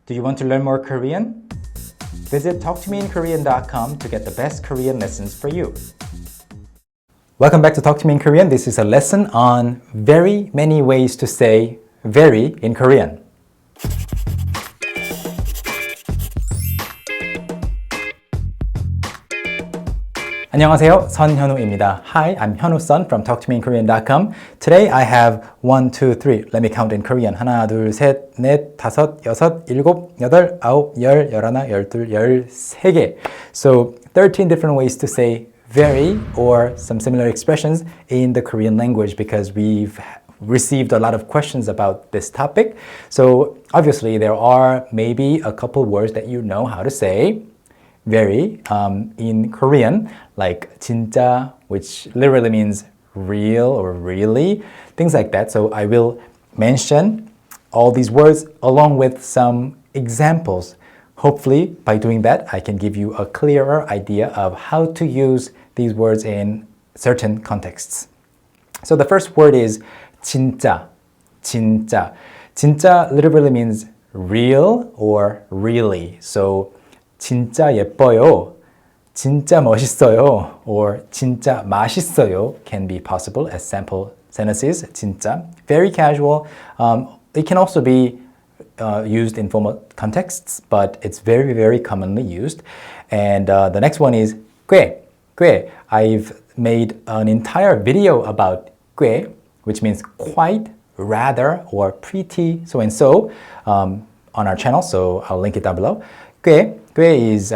Do you want to learn more Korean? Visit talktomeinkorean.com to get the best Korean lessons for you. Welcome back to Talk to Me in Korean. This is a lesson on very many ways to say very in Korean. 안녕하세요, 선현우입니다. Hi, I'm Hyunwoo-sun from talktomeinkorean.com. Today I have 1, 2, 3. Let me count in Korean. 하나, 둘, 셋, 넷, 다섯, 여섯, 일곱, 여덟, 아홉, 열, 열하나, 열둘, 열세 개. So 13 different ways to say very or some similar expressions in the Korean language because we've received a lot of questions about this topic. So obviously there are maybe a couple words that you know how to say very in Korean, like 진짜, which literally means real or really, things like that. So I will mention all these words along with some examples. Hopefully, by doing that, I can give you a clearer idea of how to use these words in certain contexts. So the first word is 진짜, 진짜. 진짜 literally means real or really. So 진짜 예뻐요, 진짜 멋있어요, or 진짜 맛있어요 can be possible as sample sentences. 진짜, very casual. It can also be used in formal contexts, but it's very, very commonly used. And the next one is 꽤, 꽤. I've made an entire video about 꽤, which means quite, rather, or pretty, so and so, on our channel, so I'll link it down below. 꽤, 꽤 is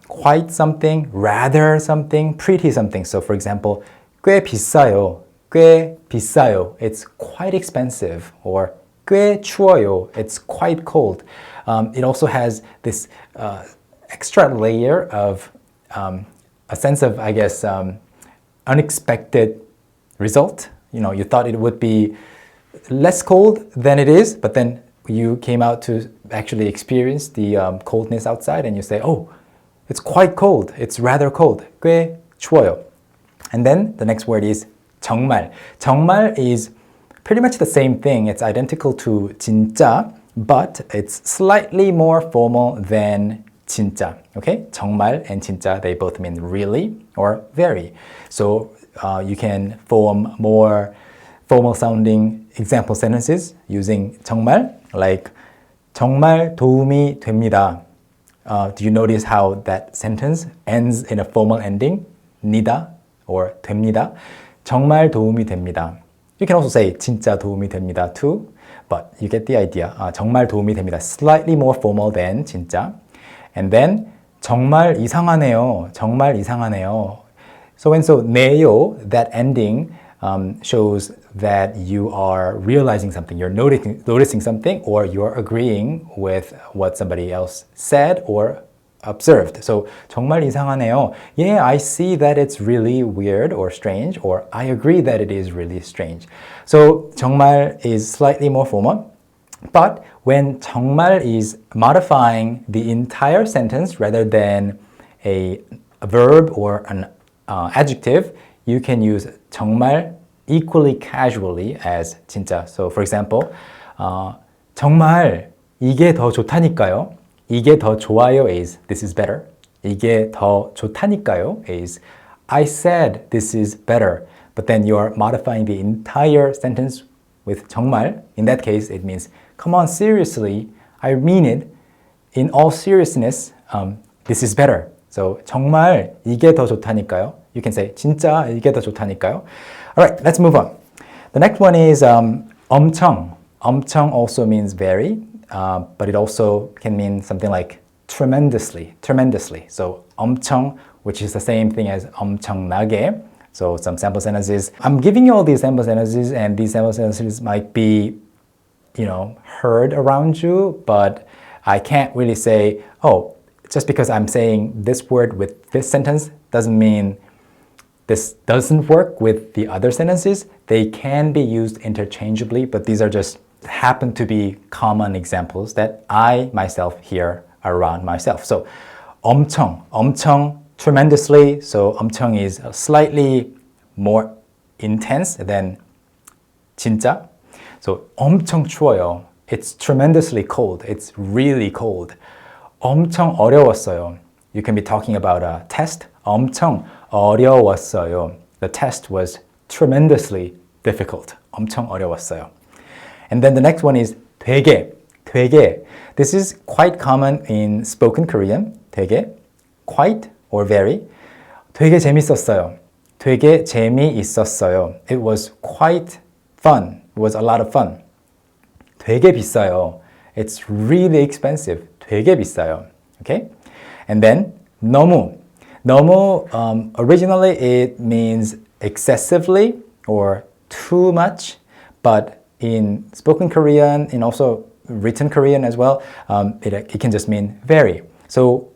quite something, rather something, pretty something. So for example, 꽤 비싸요, 꽤 비싸요. It's quite expensive. Or 꽤 추워요. It's quite cold. It also has this extra layer of a sense of, I guess, unexpected result. You know, you thought it would be less cold than it is, but then you came out to actually experience the coldness outside and you say, oh, it's quite cold. It's rather cold. 꽤 추워요. And then the next word is 정말. 정말 is pretty much the same thing. It's identical to 진짜, but it's slightly more formal than 진짜. Okay? 정말 and 진짜, they both mean really or very. So you can form more formal sounding example sentences using 정말, like 정말 도움이 됩니다. Do you notice how that sentence ends in a formal ending? 니다 or 됩니다. 정말 도움이 됩니다. You can also say 진짜 도움이 됩니다 too, but you get the idea. 정말 도움이 됩니다. Slightly more formal than 진짜. And then 정말 이상하네요. 정말 이상하네요. So and so 네요, that ending shows that you are realizing something, you're noticing something, or you're agreeing with what somebody else said or observed. So 정말 이상하네요. Yeah, I see that it's really weird or strange, or I agree that it is really strange. So 정말 is slightly more formal, but when 정말 is modifying the entire sentence rather than a verb or an adjective, you can use 정말 equally casually as 진짜. So for example, 정말 이게 더 좋다니까요. 이게 더 좋아요 is this is better. 이게 더 좋다니까요 is I said this is better. But then you're modifying the entire sentence with 정말. In that case, it means come on, seriously, I mean it. In all seriousness, this is better. So 정말 이게 더 좋다니까요. You can say 진짜 이게 더 좋다니까요. All right, let's move on. The next one is 엄청. 엄청 also means very, but it also can mean something like tremendously, tremendously. So 엄청, which is the same thing as 엄청나게. So some sample sentences. I'm giving you all these sample sentences, and these sample sentences might be, you know, heard around you, but I can't really say, oh, just because I'm saying this word with this sentence doesn't mean this doesn't work with the other sentences. They can be used interchangeably, but these are just happen to be common examples that I myself hear around myself. So 엄청, 엄청, tremendously. So 엄청 is slightly more intense than 진짜. So 엄청 추워요. It's tremendously cold. It's really cold. 엄청 어려웠어요. You can be talking about a test. 엄청 어려웠어요. The test was tremendously difficult. 엄청 어려웠어요. And then the next one is 되게. 되게. This is quite common in spoken Korean. 되게. Quite or very. 되게 재밌었어요. 되게 재미있었어요. It was quite fun. It was a lot of fun. 되게 비싸요. It's really expensive. 되게 비싸요. Okay? And then 너무. 너무, originally it means excessively or too much, but in spoken Korean and also written Korean as well, it can just mean very. So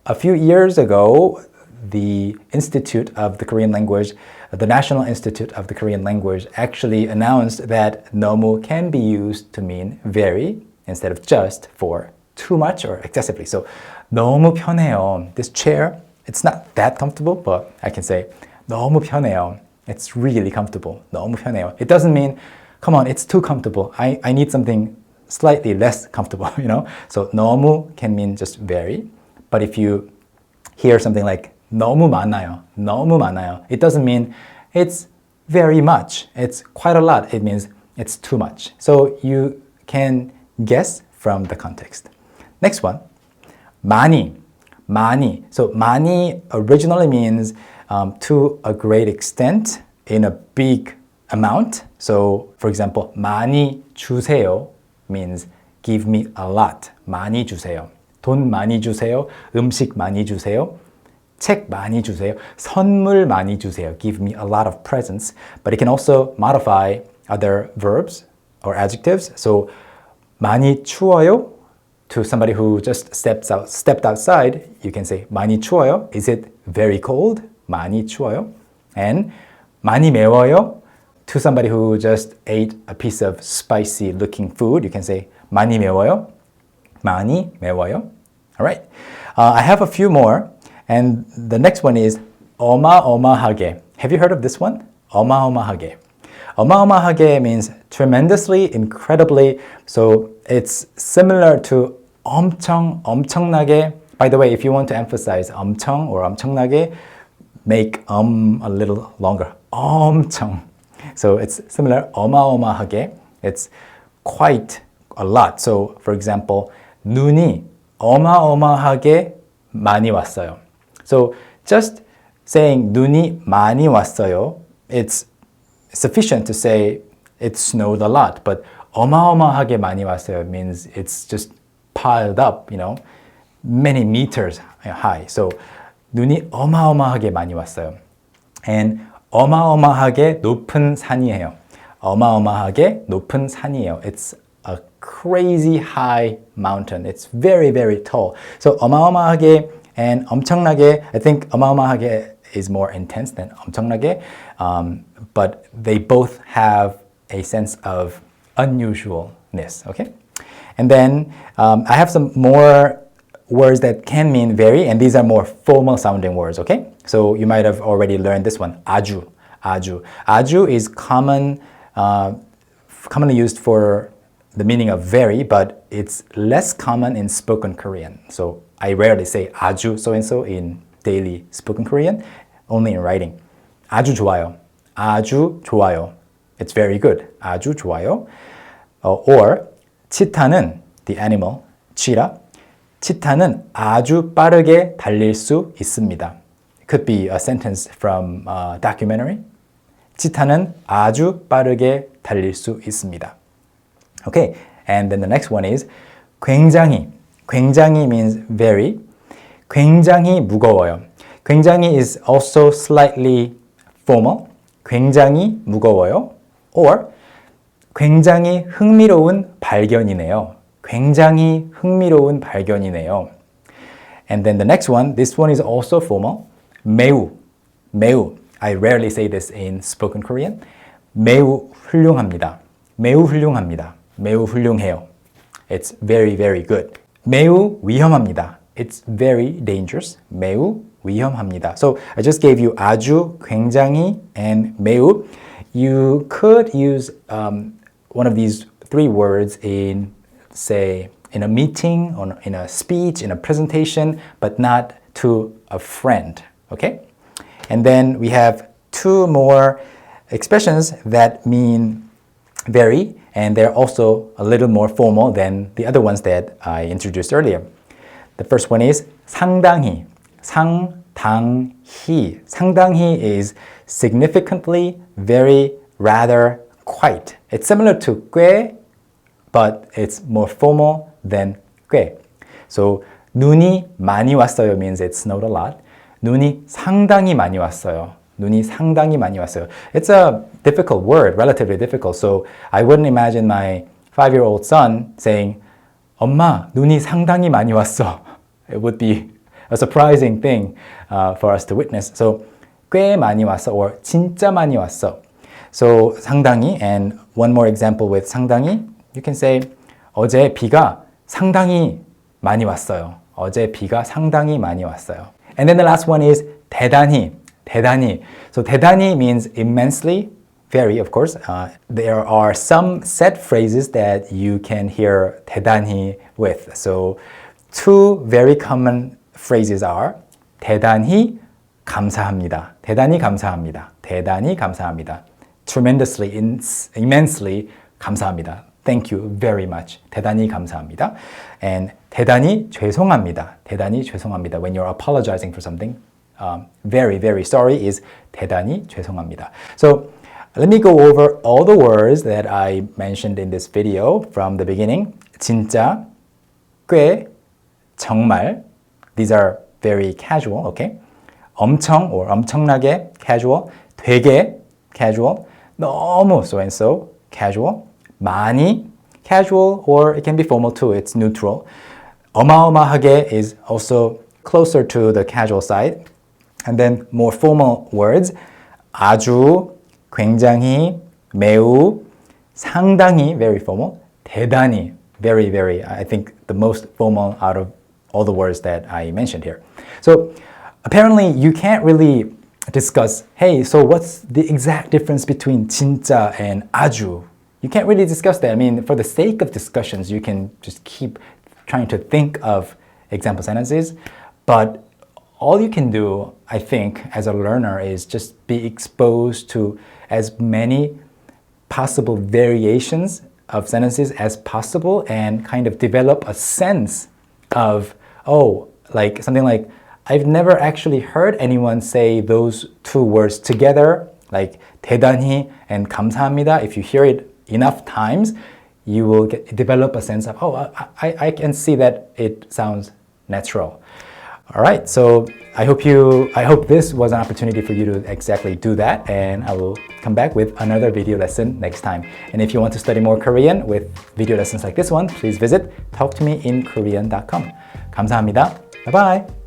a few years ago, the Institute of the Korean Language, the National Institute of the Korean Language actually announced that 너무 can be used to mean very instead of just for too much or excessively. So 너무 편해요. This chair, it's not that comfortable, but I can say 너무 편해요. It's really comfortable. 너무 편해요. It doesn't mean, come on, it's too comfortable. I need something slightly less comfortable, you know? So 너무 can mean just very. But if you hear something like 너무 많아요, 너무 많아요, it doesn't mean it's very much. It's quite a lot. It means it's too much. So you can guess from the context. Next one, 많이. 많이. So 많이 originally means to a great extent, in a big amount. So for example, 많이 주세요 means give me a lot. 많이 주세요. 돈 많이 주세요. 음식 많이 주세요. 책 많이 주세요. 선물 많이 주세요. Give me a lot of presents. But it can also modify other verbs or adjectives. So 많이 추워요. To somebody who just stepped outside, you can say 많이 추워요. Is it very cold? 많이 추워요. And 많이 매워요. To somebody who just ate a piece of spicy looking food, you can say 많이 매워요. 많이 매워요. All right. I have a few more. And the next one is 어마어마하게. Have you heard of this one? 어마어마하게. 어마어마하게 means tremendously, incredibly. So it's similar to 엄청, 엄청나게. By the way, if you want to emphasize 엄청 or 엄청나게, make a little longer. 엄청. So it's similar. 어마어마하게. It's quite a lot. So for example, 눈이 어마어마하게 많이 왔어요. So just saying 눈이 많이 왔어요, it's sufficient to say it snowed a lot. But 어마어마하게 많이 왔어요 means it's just piled up, you know, many meters high. So 눈이 어마어마하게 많이 왔어요. And 어마어마하게 높은 산이에요. 어마어마하게 높은 산이에요. It's a crazy high mountain. It's very, very tall. So 어마어마하게 and 엄청나게, I think 어마어마하게 is more intense than 엄청나게, but they both have a sense of unusualness, okay? And then I have some more words that can mean very, and these are more formal sounding words, okay? So you might have already learned this one, 아주, 아주. 아주 is commonly used for the meaning of very, but it's less common in spoken Korean. So I rarely say 아주 so-and-so in daily spoken Korean, only in writing. 아주 좋아요. 아주 좋아요. It's very good. 아주 좋아요. Or 치타는, the animal, 치라. 치타는 아주 빠르게 달릴 수 있습니다. It could be a sentence from a documentary. 치타는 아주 빠르게 달릴 수 있습니다. Okay, and then the next one is 굉장히. 굉장히 means very. 굉장히 무거워요. 굉장히 is also slightly formal. 굉장히 무거워요. Or 굉장히 흥미로운 발견이네요. 굉장히 흥미로운 발견이네요. And then the next one, this one is also formal. 매우. 매우. I rarely say this in spoken Korean. 매우 훌륭합니다. 매우 훌륭합니다. 매우 훌륭해요. It's very, very good. 매우 위험합니다. It's very dangerous. 매우 위험합니다. So I just gave you 아주, 굉장히, and 매우. You could use one of these three words in say, in a meeting or in a speech, in a presentation, but not to a friend, okay? And then we have two more expressions that mean very, and they're also a little more formal than the other ones that I introduced earlier. The first one is 상당히. 상당히. 상당히 is significantly, very, rather, quite. It's similar to 꽤, but it's more formal than 꽤. So 눈이 많이 왔어요 means it snowed a lot. 눈이 상당히 많이 왔어요. 눈이 상당히 많이 왔어요. It's a difficult word, relatively difficult. So I wouldn't imagine my 5-year-old son saying, 엄마, 눈이 상당히 많이 왔어. It would be a surprising thing for us to witness. So 꽤 많이 왔어 or 진짜 많이 왔어. So 상당히, and one more example with 상당히, you can say 어제 비가 상당히 많이 왔어요. 어제 비가 상당히 많이 왔어요. And then the last one is 대단히. 대단히. So 대단히 means immensely, very of course. There are some set phrases that you can hear 대단히 with. So two very common phrases are 대단히 감사합니다. 대단히 감사합니다. 대단히 감사합니다. Tremendously, immensely 감사합니다. Thank you very much. 대단히 감사합니다. And 대단히 죄송합니다. 대단히 죄송합니다. When you're apologizing for something, very, very sorry is 대단히 죄송합니다. So let me go over all the words that I mentioned in this video from the beginning. 진짜, 꽤, 정말. These are very casual, okay? 엄청 or 엄청나게, casual. 되게, casual. 너무, so and so, casual. 많이, casual, or it can be formal too, it's neutral. 어마어마하게 is also closer to the casual side. And then more formal words, 아주, 굉장히, 매우, 상당히, very formal, 대단히, very, very, I think the most formal out of all the words that I mentioned here. So apparently you can't really discuss, hey, so what's the exact difference between 진짜 and 아주? You can't really discuss that. I mean, for the sake of discussions, you can just keep trying to think of example sentences, but all you can do, I think, as a learner is just be exposed to as many possible variations of sentences as possible and kind of develop a sense of, oh, like something like, I've never actually heard anyone say those two words together, like 대단히 and 감사합니다. If you hear it enough times, you will develop a sense of, oh, I can see that it sounds natural. All right, so I hope this was an opportunity for you to exactly do that, and I will come back with another video lesson next time. And if you want to study more Korean with video lessons like this one, please visit talktomeinkorean.com. 감사합니다. Bye bye.